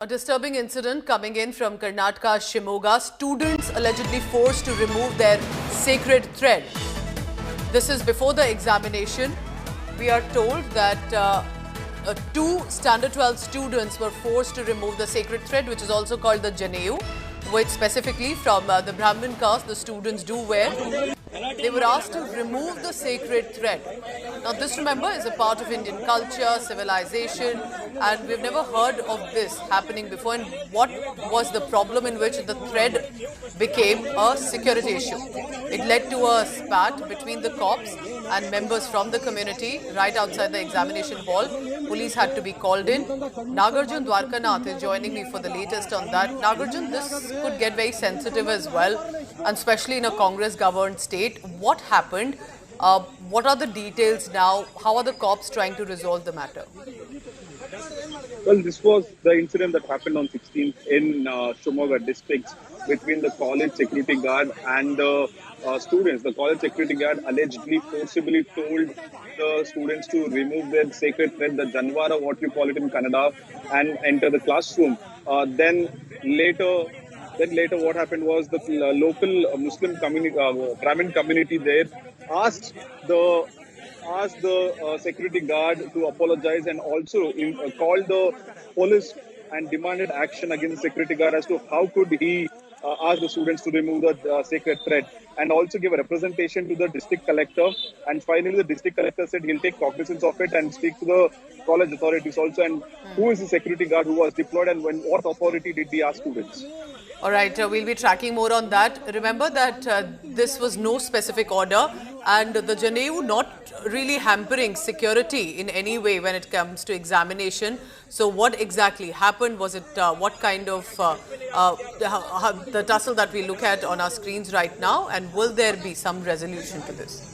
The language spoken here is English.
A disturbing incident coming in from Karnataka's Shimoga. Students allegedly forced to remove their sacred thread. This is before the examination. We are told that two Standard 12 students were forced to remove the sacred thread, which is also called the Janeyu, which specifically from the Brahmin caste the students do wear. They were asked to remove the sacred thread. Now this, remember, is a part of Indian culture, civilization, and we've never heard of this happening before. And what was the problem in which the thread became a security issue? It led to a spat between the cops and members from the community right outside the examination hall. Police had to be called in. Nagarjun Dwarkanath is joining me for the latest on that. Nagarjun, this could get very sensitive as well, and especially in a Congress-governed state. What happened? What are the details now? How are the cops trying to resolve the matter? Well, this was the incident that happened on 16th in Shimoga district between the college security guard and the students. The college security guard allegedly forcibly told the students to remove their sacred thread, the Janwara, what you call it in Kannada, and enter the classroom. Then later, what happened was the local Muslim community, Brahmin community there, asked the security guard to apologize, and also called the police and demanded action against the security guard as to how could he ask the students to remove the sacred thread, and also give a representation to the district collector. And finally the district collector said he'll take cognizance of it and speak to the college authorities also. And who is the security guard who was deployed, and what authority did he ask students? All right, we'll be tracking more on that. Remember that this was no specific order, and the Janeyu not really hampering security in any way when it comes to examination. So what exactly happened? Was it what kind of the tussle that we look at on our screens right now, and will there be some resolution to this?